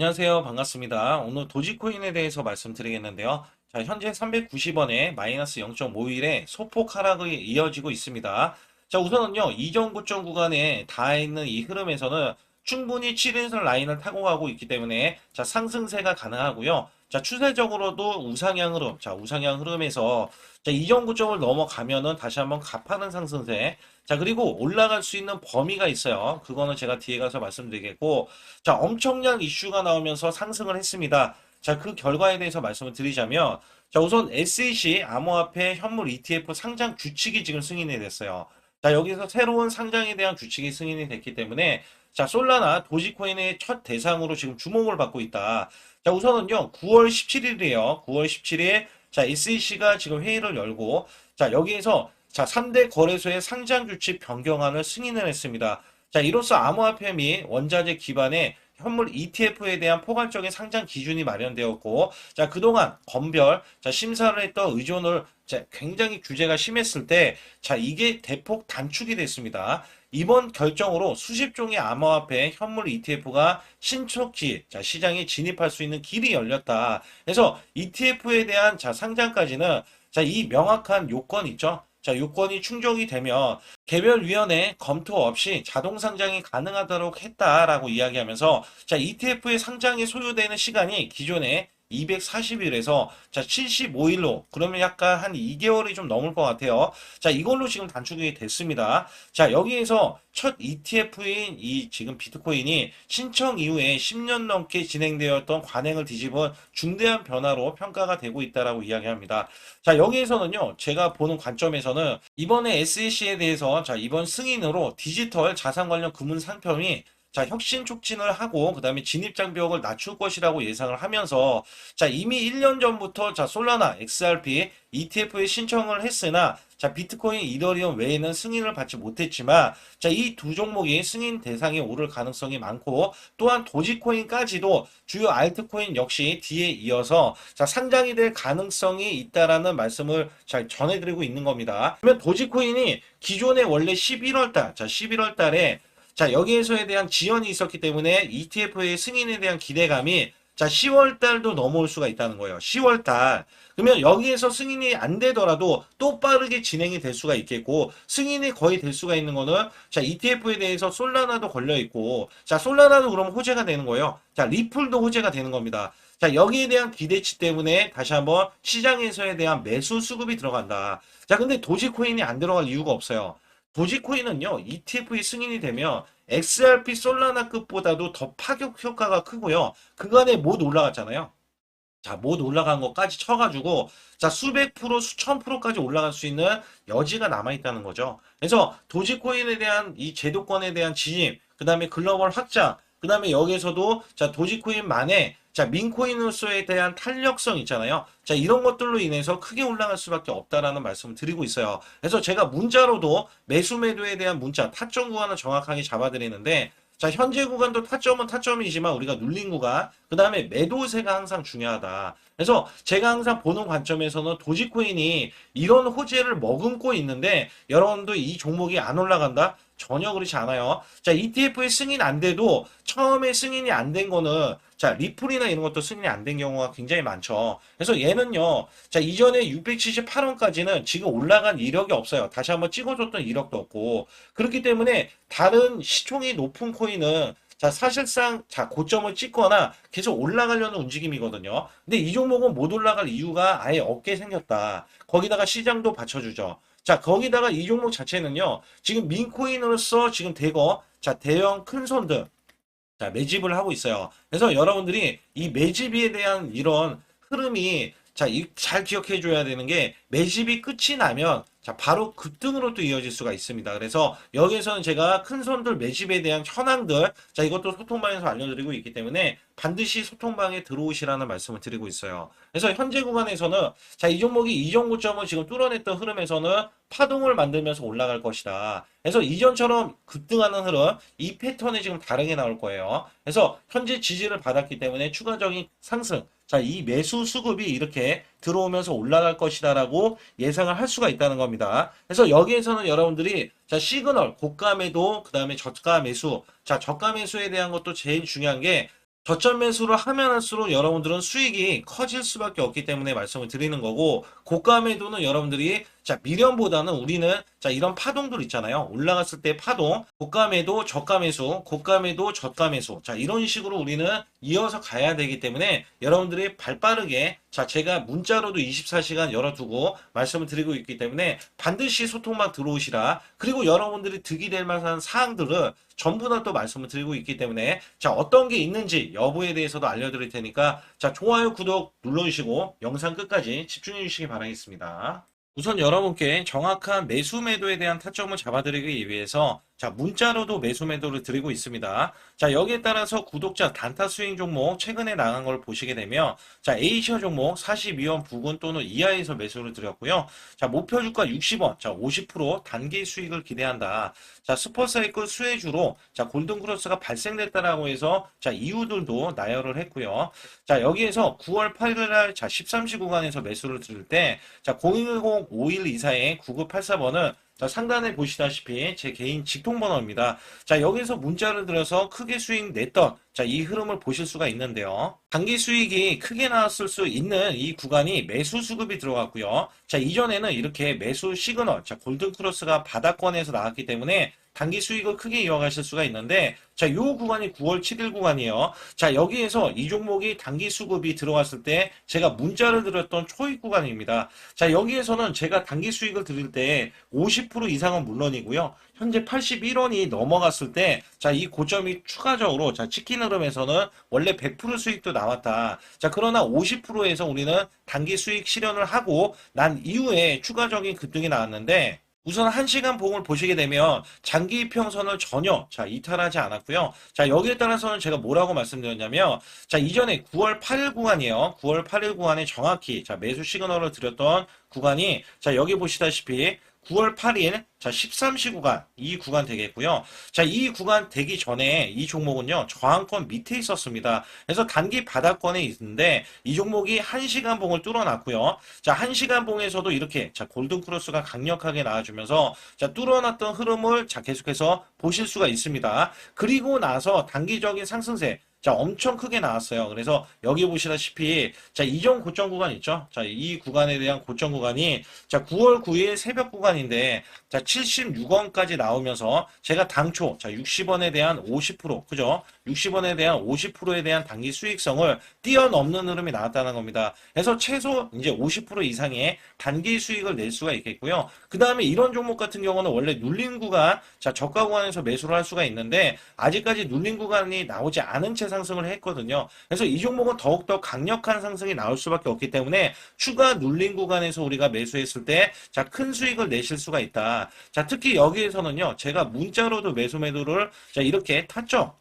안녕하세요. 반갑습니다. 오늘 도지코인에 대해서 말씀드리겠는데요. 자, 현재 390원에 마이너스 0.5일의 소폭 하락이 이어지고 있습니다. 자, 우선은요, 이전 고점 구간에 닿아 있는 이 흐름에서는 충분히 7인선 라인을 타고 가고 있기 때문에 자, 상승세가 가능하고요. 자, 추세적으로도 우상향 흐름, 자, 우상향 흐름에서 자, 이전 고점을 넘어가면은 다시 한번 가파른 상승세. 자, 그리고 올라갈 수 있는 범위가 있어요. 그거는 제가 뒤에 가서 말씀드리겠고, 자, 엄청난 이슈가 나오면서 상승을 했습니다. 자, 그 결과에 대해서 말씀을 드리자면, 자, 우선 SEC 암호화폐 현물 ETF 상장 규칙이 지금 승인이 됐어요. 자, 여기서 새로운 상장에 대한 규칙이 승인이 됐기 때문에, 자, 솔라나 도지코인의 첫 대상으로 지금 주목을 받고 있다. 자, 우선은요, 9월 17일이에요. 9월 17일, 자, SEC가 지금 회의를 열고, 자, 여기에서 자, 3대 거래소의 상장 규칙 변경안을 승인을 했습니다. 자, 이로써 암호화폐 및 원자재 기반의 현물 ETF에 대한 포괄적인 상장 기준이 마련되었고, 자, 그동안 검별, 자, 심사를 했던 의존을 자, 굉장히 규제가 심했을 때, 자, 이게 대폭 단축이 됐습니다. 이번 결정으로 수십 종의 암호화폐 현물 ETF가 신속히 자, 시장에 진입할 수 있는 길이 열렸다. 그래서 ETF에 대한 자, 상장까지는 자, 이 명확한 요건 있죠? 자, 요건이 충족이 되면 개별위원회 검토 없이 자동 상장이 가능하도록 했다라고 이야기하면서 자, ETF의 상장에 소요되는 시간이 기존에 240일에서 자, 75일로 그러면 약간 한 2개월이 좀 넘을 것 같아요. 자, 이걸로 지금 단축이 됐습니다. 자, 여기에서 첫 ETF인 이 지금 비트코인이 신청 이후에 10년 넘게 진행되었던 관행을 뒤집은 중대한 변화로 평가가 되고 있다라고 이야기합니다. 자, 여기에서는요, 제가 보는 관점에서는 이번에 SEC에 대해서 자, 이번 승인으로 디지털 자산 관련 금융 상품이 자, 혁신 촉진을 하고 그다음에 진입 장벽을 낮출 것이라고 예상을 하면서 자, 이미 1년 전부터 자, 솔라나, XRP, ETF에 신청을 했으나 자, 비트코인, 이더리움 외에는 승인을 받지 못했지만 자, 이 두 종목이 승인 대상에 오를 가능성이 많고 또한 도지코인까지도 주요 알트코인 역시 뒤에 이어서 자, 상장이 될 가능성이 있다라는 말씀을 잘 전해드리고 있는 겁니다. 그러면 도지코인이 기존에 원래 11월 달, 자, 11월 달에 자, 여기에서에 대한 지연이 있었기 때문에 ETF의 승인에 대한 기대감이 자, 10월 달도 넘어올 수가 있다는 거예요. 10월 달. 그러면 여기에서 승인이 안 되더라도 또 빠르게 진행이 될 수가 있겠고, 승인이 거의 될 수가 있는 거는, 자, ETF에 대해서 솔라나도 걸려 있고, 자, 솔라나도 그럼 호재가 되는 거예요. 자, 리플도 호재가 되는 겁니다. 자, 여기에 대한 기대치 때문에 다시 한번 시장에서에 대한 매수 수급이 들어간다. 자, 근데 도지코인이 안 들어갈 이유가 없어요. 도지코인은요, ETF의 승인이 되면 XRP 솔라나급보다도 더 파격 효과가 크고요. 그간에 못 올라갔잖아요. 자, 못 올라간 것까지 쳐가지고, 자, 수백 프로, 수천 프로까지 올라갈 수 있는 여지가 남아있다는 거죠. 그래서 도지코인에 대한 이 제도권에 대한 진입, 그 다음에 글로벌 확장, 그 다음에 여기에서도, 자, 도지코인만의, 자, 민코인으로서에 대한 탄력성 있잖아요. 자, 이런 것들로 인해서 크게 올라갈 수밖에 없다라는 말씀을 드리고 있어요. 그래서 제가 문자로도 매수 매도에 대한 문자, 타점 구간을 정확하게 잡아드리는데, 자, 현재 구간도 타점은 타점이지만 우리가 눌린 구간, 그 다음에 매도세가 항상 중요하다. 그래서 제가 항상 보는 관점에서는 도지코인이 이런 호재를 머금고 있는데 여러분도 이 종목이 안 올라간다? 전혀 그렇지 않아요. 자, ETF에 승인 안 돼도 처음에 승인이 안 된 거는 자, 리플이나 이런 것도 승인이 안 된 경우가 굉장히 많죠. 그래서 얘는요, 자, 이전에 678원까지는 지금 올라간 이력이 없어요. 다시 한번 찍어줬던 이력도 없고. 그렇기 때문에 다른 시총이 높은 코인은 자, 사실상 자, 고점을 찍거나 계속 올라가려는 움직임이거든요. 근데 이 종목은 못 올라갈 이유가 아예 없게 생겼다. 거기다가 시장도 받쳐주죠. 자, 거기다가 이 종목 자체는요, 지금 민코인으로서 지금 대거, 자, 대형 큰 손들, 자, 매집을 하고 있어요. 그래서 여러분들이 이 매집에 대한 이런 흐름이 자, 잘 기억해 줘야 되는 게 매집이 끝이 나면 자, 바로 급등으로 또 이어질 수가 있습니다. 그래서 여기에서는 제가 큰 손들 매집에 대한 현황들, 자, 이것도 소통방에서 알려드리고 있기 때문에 반드시 소통방에 들어오시라는 말씀을 드리고 있어요. 그래서 현재 구간에서는 자, 이 종목이 이전 고점을 지금 뚫어냈던 흐름에서는 파동을 만들면서 올라갈 것이다. 그래서 이전처럼 급등하는 흐름, 이 패턴이 지금 다르게 나올 거예요. 그래서 현재 지지를 받았기 때문에 추가적인 상승, 자, 이 매수 수급이 이렇게 들어오면서 올라갈 것이다라고 예상을 할 수가 있다는 겁니다. 그래서 여기에서는 여러분들이 자, 시그널, 고가 매도, 그 다음에 저가 매수. 자, 저가 매수에 대한 것도 제일 중요한 게 저점 매수를 하면 할수록 여러분들은 수익이 커질 수밖에 없기 때문에 말씀을 드리는 거고, 고가 매도는 여러분들이 자 미련보다는 우리는 자 이런 파동들 있잖아요. 올라갔을 때 파동, 고가 매도, 저가 매수, 고가 매도, 저가 매수. 자 이런 식으로 우리는 이어서 가야 되기 때문에 여러분들이 발빠르게 자 제가 문자로도 24시간 열어두고 말씀을 드리고 있기 때문에 반드시 소통만 들어오시라. 그리고 여러분들이 득이 될 만한 사항들을 전부 다 또 말씀을 드리고 있기 때문에 자 어떤 게 있는지 여부에 대해서도 알려드릴 테니까 자 좋아요 구독 눌러주시고 영상 끝까지 집중해 주시기 바라겠습니다. 우선 여러분께 정확한 매수 매도에 대한 타점을 잡아드리기 위해서 자 문자로도 매수 매도를 드리고 있습니다. 자 여기에 따라서 구독자 단타 스윙 종목 최근에 나간 걸 보시게 되면 자 A시어 종목 42원 부근 또는 이하에서 매수를 드렸고요. 자 목표 주가 60원 자 50% 단기 수익을 기대한다. 자 슈퍼사이클 수혜주로 자 골든크로스가 발생됐다라고 해서 자 이유들도 나열을 했고요. 자 여기에서 9월 8일 날자 13시 구간에서 매수를 드릴 때 자 010-5124의 9984번은 자, 상단에 보시다시피 제 개인 직통번호입니다. 자, 여기서 문자를 들어서 크게 수익 냈던 자, 이 흐름을 보실 수가 있는데요. 단기 수익이 크게 나왔을 수 있는 이 구간이 매수 수급이 들어갔고요. 자, 이전에는 이렇게 매수 시그널, 자, 골든크로스가 바닥권에서 나왔기 때문에 단기 수익을 크게 이어가실 수가 있는데 자, 요 구간이 9월 7일 구간이에요. 자, 여기에서 이 종목이 단기 수급이 들어갔을 때 제가 문자를 드렸던 초입 구간입니다. 자, 여기에서는 제가 단기 수익을 드릴 때 50% 이상은 물론이고요. 현재 81원이 넘어갔을 때, 자, 이 고점이 추가적으로, 자, 치킨 흐름에서는 원래 100% 수익도 나왔다. 자, 그러나 50%에서 우리는 단기 수익 실현을 하고 난 이후에 추가적인 급등이 나왔는데, 우선 1시간 봉을 보시게 되면 장기 이평선을 전혀 자 이탈하지 않았고요. 자 여기에 따라서는 제가 뭐라고 말씀드렸냐면 자 이전에 9월 8일 구간이에요. 9월 8일 구간에 정확히 자 매수 시그널을 드렸던 구간이 자 여기 보시다시피 9월 8일 자 13시 구간 이 구간 되겠고요. 자 이 구간 되기 전에 이 종목은요 저항권 밑에 있었습니다. 그래서 단기 바닥권에 있는데 이 종목이 1시간 봉을 뚫어놨고요. 자 1시간 봉에서도 이렇게 자 골든크로스가 강력하게 나와주면서 자 뚫어놨던 흐름을 자 계속해서 보실 수가 있습니다. 그리고 나서 단기적인 상승세 자, 엄청 크게 나왔어요. 그래서 여기 보시다시피, 자, 이전 고점 구간 있죠? 자, 이 구간에 대한 고점 구간이, 자, 9월 9일 새벽 구간인데, 자, 76원까지 나오면서, 제가 당초, 자, 60원에 대한 50%, 그죠? 60원에 대한 50%에 대한 단기 수익성을 뛰어넘는 흐름이 나왔다는 겁니다. 그래서 최소 이제 50% 이상의 단기 수익을 낼 수가 있겠고요. 그 다음에 이런 종목 같은 경우는 원래 눌린 구간, 자, 저가 구간에서 매수를 할 수가 있는데, 아직까지 눌린 구간이 나오지 않은 채 상승을 했거든요. 그래서 이 종목은 더욱더 강력한 상승이 나올 수밖에 없기 때문에 추가 눌린 구간에서 우리가 매수했을 때, 자, 큰 수익을 내실 수가 있다. 자, 특히 여기에서는요, 제가 문자로도 매수 매도를, 자, 이렇게 탔죠.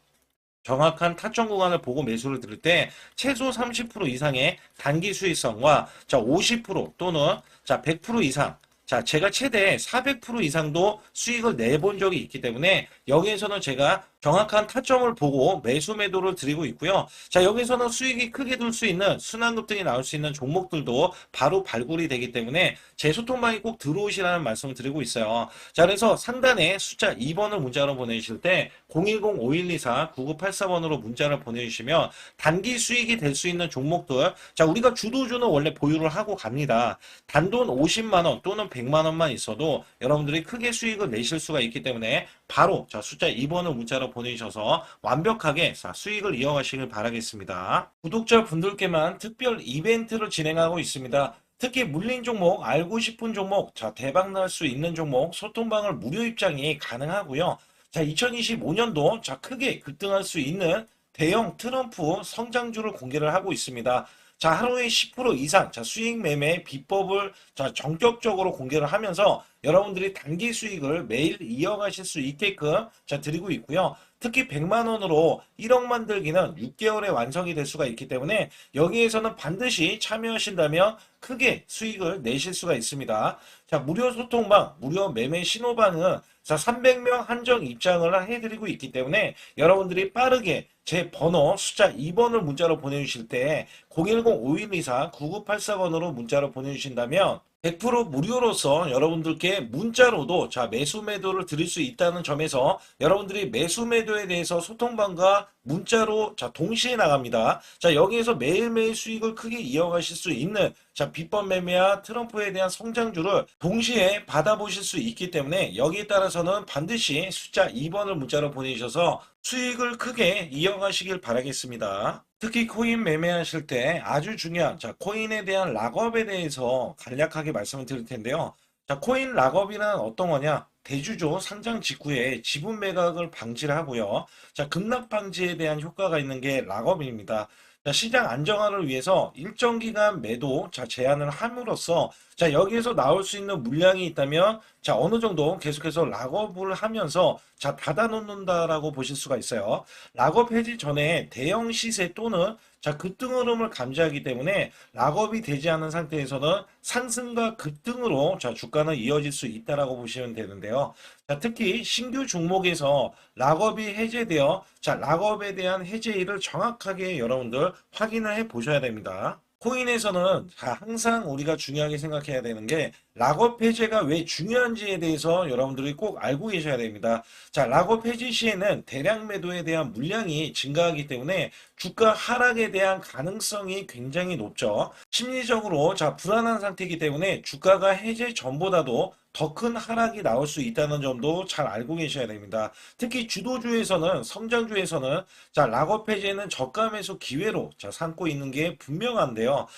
정확한 타점 구간을 보고 매수를 들을 때 최소 30% 이상의 단기 수익성과 자, 50% 또는 자, 100% 이상 자, 제가 최대 400% 이상도 수익을 내본 적이 있기 때문에 여기에서는 제가 정확한 타점을 보고 매수 매도를 드리고 있고요. 자, 여기서는 수익이 크게 들 수 있는 순환급등이 나올 수 있는 종목들도 바로 발굴이 되기 때문에 제 소통방에 꼭 들어오시라는 말씀을 드리고 있어요. 자, 그래서 상단에 숫자 2번을 문자로 보내주실 때 010-5124-9984번으로 문자를 보내주시면 단기 수익이 될 수 있는 종목들 자, 우리가 주도주는 원래 보유를 하고 갑니다. 단돈 50만원 또는 100만원만 있어도 여러분들이 크게 수익을 내실 수가 있기 때문에 바로 자 숫자 2번을 문자로 보내주셔서 완벽하게 자, 수익을 이어가시길 바라겠습니다. 구독자 분들께만 특별 이벤트를 진행하고 있습니다. 특히 물린 종목, 알고 싶은 종목, 자 대박 날 수 있는 종목, 소통방을 무료 입장이 가능하고요. 자 2025년도 자 크게 급등할 수 있는 대형 트럼프 성장주를 공개를 하고 있습니다. 자, 하루에 10% 이상, 자, 수익 매매 비법을 자, 전격적으로 공개를 하면서 여러분들이 단기 수익을 매일 이어가실 수 있게끔 자, 드리고 있고요. 특히 100만 원으로 1억 만들기는 6개월에 완성이 될 수가 있기 때문에 여기에서는 반드시 참여하신다면 크게 수익을 내실 수가 있습니다. 자, 무료 소통방, 무료 매매 신호방은 자, 300명 한정 입장을 해드리고 있기 때문에 여러분들이 빠르게 제 번호 숫자 2번을 문자로 보내주실 때 010-5124-9984번으로 문자로 보내주신다면 100% 무료로서 여러분들께 문자로도 매수 매도를 드릴 수 있다는 점에서 여러분들이 매수 매도에 대해서 소통방과 문자로 동시에 나갑니다. 여기에서 매일매일 수익을 크게 이어가실 수 있는 비법 매매와 트럼프에 대한 성장주를 동시에 받아보실 수 있기 때문에 여기에 따라서는 반드시 숫자 2번을 문자로 보내주셔서 수익을 크게 이어가시길 바라겠습니다. 특히 코인 매매하실 때 아주 중요한 코인에 대한 락업에 대해서 간략하게 말씀을 드릴 텐데요. 코인 락업이란 어떤 거냐? 대주주 상장 직후에 지분 매각을 방지를 하고요. 급락 방지에 대한 효과가 있는 게 락업입니다. 시장 안정화를 위해서 일정 기간 매도 제한을 함으로써 여기에서 나올 수 있는 물량이 있다면 어느 정도 계속해서 락업을 하면서 닫아 놓는다라고 보실 수가 있어요. 락업 해지 전에 대형 시세 또는 급등 흐름을 감지하기 때문에 락업이 되지 않은 상태에서는 상승과 급등으로 주가는 이어질 수 있다라고 보시면 되는데요. 특히 신규 종목에서 락업이 해제되어 락업에 대한 해제일을 정확하게 여러분들 확인을 해 보셔야 됩니다. 코인에서는 항상 우리가 중요하게 생각해야 되는 게 락업 해제가 왜 중요한지에 대해서 여러분들이 꼭 알고 계셔야 됩니다. 락업 해제 시에는 대량 매도에 대한 물량이 증가하기 때문에 주가 하락에 대한 가능성이 굉장히 높죠. 심리적으로 불안한 상태이기 때문에 주가가 해제 전보다도 더 큰 하락이 나올 수 있다는 점도 잘 알고 계셔야 됩니다. 특히 주도주에서는 성장주에서는 락업 해제는 저가 매수 기회로 삼고 있는 게 분명한데요.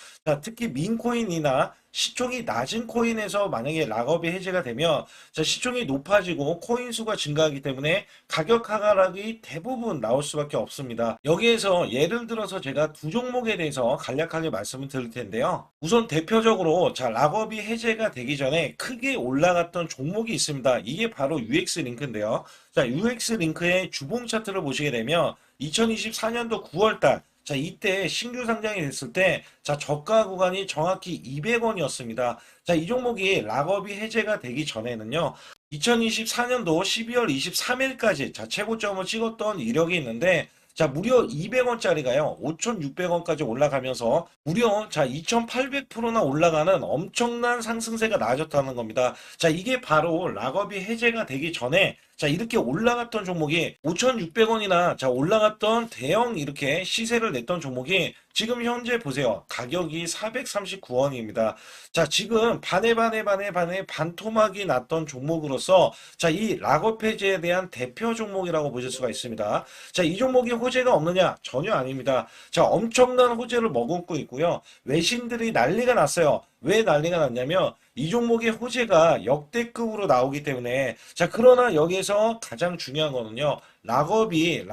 특히 민코인이나 시총이 낮은 코인에서 만약에 락업이 해제가 되면 시총이 높아지고 코인 수가 증가하기 때문에 가격 하락이 대부분 나올 수밖에 없습니다. 여기에서 예를 들어서 제가 두 종목에 대해서 간략하게 말씀을 드릴 텐데요. 우선 대표적으로 락업이 해제가 되기 전에 크게 올라갔던 종목이 있습니다. 이게 바로 UX링크인데요. UX링크의 주봉 차트를 보시게 되면 2024년도 9월달 이때 신규 상장이 됐을 때 저가 구간이 정확히 200원이었습니다. 이 종목이 락업이 해제가 되기 전에는요. 2024년도 12월 23일까지 최고점을 찍었던 이력이 있는데 무려 200원짜리가요. 5,600원까지 올라가면서 무려 2,800%나 올라가는 엄청난 상승세가 나아졌다는 겁니다. 이게 바로 락업이 해제가 되기 전에 이렇게 올라갔던 종목이 5,600원이나 올라갔던 대형 이렇게 시세를 냈던 종목이 지금 현재 보세요. 가격이 439원입니다. 지금 반에 반토막이 났던 종목으로서 이 락업 해제에 대한 대표 종목이라고 보실 수가 있습니다. 이 종목이 호재가 없느냐? 전혀 아닙니다. 엄청난 호재를 머금고 있고요. 외신들이 난리가 났어요. 왜 난리가 났냐면 이 종목의 호재가 역대급으로 나오기 때문에 그러나 여기에서 가장 중요한 거는요. 락업이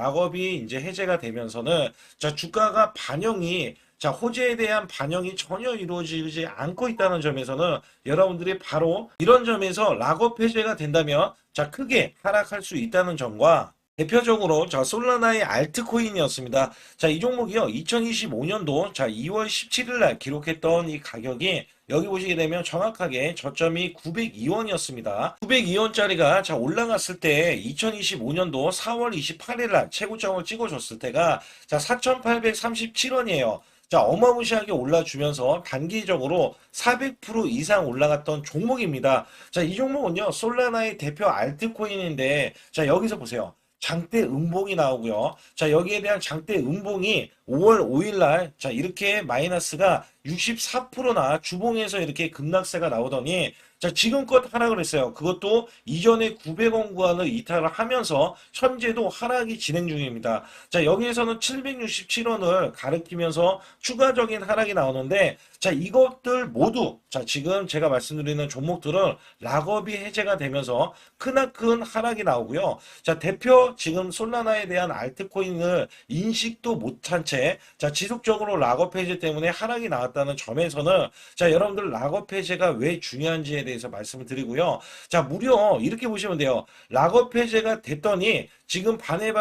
이제 해제가 되면서는 주가가 반영이 호재에 대한 반영이 전혀 이루어지지 않고 있다는 점에서는 여러분들이 바로 이런 점에서 락업 해제가 된다면 크게 하락할 수 있다는 점과 대표적으로 솔라나의 알트코인이었습니다. 이 종목이요. 2025년도 2월 17일 날 기록했던 이 가격이 여기 보시게 되면 정확하게 저점이 902원이었습니다. 902원짜리가 올라갔을 때 2025년도 4월 28일 날 최고점을 찍어줬을 때가 4,837원이에요. 어마무시하게 올라주면서 단기적으로 400% 이상 올라갔던 종목입니다. 이 종목은요, 솔라나의 대표 알트코인인데, 여기서 보세요. 장대 음봉이 나오고요. 여기에 대한 장대 음봉이 5월 5일 날, 이렇게 마이너스가 64%나 주봉에서 이렇게 급락세가 나오더니, 지금껏 하락을 했어요. 그것도 이전에 900원 구간을 이탈을 하면서 현재도 하락이 진행 중입니다. 여기에서는 767원을 가리키면서 추가적인 하락이 나오는데, 이것들 모두, 지금 제가 말씀드리는 종목들은 락업이 해제가 되면서 크나큰 하락이 나오고요. 대표 지금 솔라나에 대한 알트코인을 인식도 못한 채, 지속적으로 락업 해제 때문에 하락이 나왔다는 점에서는, 여러분들 락업 해제가 왜 중요한지에 대해서 말씀을 드리고요. 무려 이렇게 보시면 돼요. 락업 해제가 됐더니 지금 반에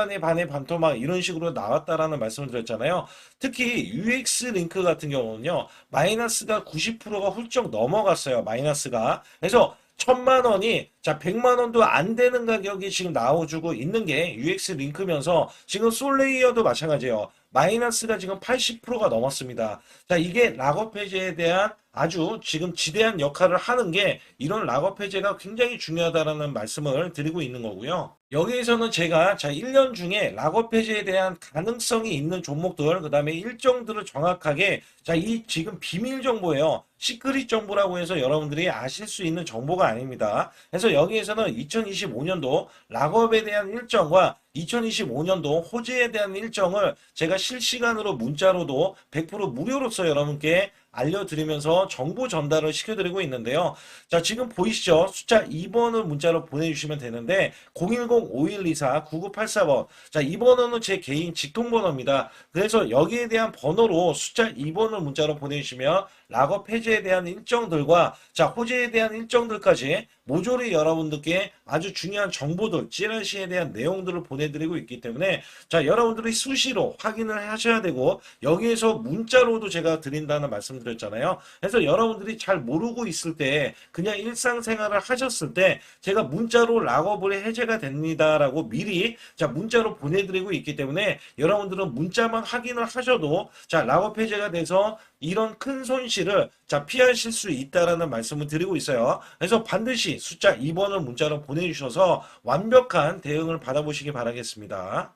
반토막 이런 식으로 나왔다라는 말씀을 드렸잖아요. 특히 UX 링크 같은 경우는요. 마이너스가 90%가 훌쩍 넘어갔어요. 마이너스가. 그래서 1,000만 원이 100만 원도 안 되는 가격이 지금 나와주고 있는 게 UX 링크면서 지금 솔레이어도 마찬가지예요. 마이너스가 지금 80%가 넘었습니다. 이게 락업 해제에 대한 아주 지금 지대한 역할을 하는 게 이런 락업 해제가 굉장히 중요하다라는 말씀을 드리고 있는 거고요. 여기에서는 제가 1년 중에 락업 해제에 대한 가능성이 있는 종목들, 그 다음에 일정들을 정확하게 이 지금 비밀 정보예요. 시크릿 정보라고 해서 여러분들이 아실 수 있는 정보가 아닙니다. 그래서 여기에서는 2025년도 락업에 대한 일정과 2025년도 호재에 대한 일정을 제가 실시간으로 문자로도 100% 무료로서 여러분께 알려드리면서 정보 전달을 시켜드리고 있는데요. 지금 보이시죠? 숫자 2번을 문자로 보내주시면 되는데 010-5124-9984번. 이 번호는 제 개인 직통번호입니다. 그래서 여기에 대한 번호로 숫자 2번을 문자로 보내주시면 락업 해제에 대한 일정들과 호재에 대한 일정들까지 모조리 여러분들께 아주 중요한 정보들, 찌라시에 대한 내용들을 보내드리고 있기 때문에 여러분들이 수시로 확인을 하셔야 되고 여기에서 문자로도 제가 드린다는 말씀드렸잖아요. 그래서 여러분들이 잘 모르고 있을 때 그냥 일상생활을 하셨을 때 제가 문자로 락업을 해제가 됩니다라고 미리 문자로 보내드리고 있기 때문에 여러분들은 문자만 확인을 하셔도 락업 해제가 돼서 이런 큰 손실을 피하실 수 있다라는 말씀을 드리고 있어요. 그래서 반드시 숫자 2번을 문자로 보내주셔서 완벽한 대응을 받아보시기 바라겠습니다.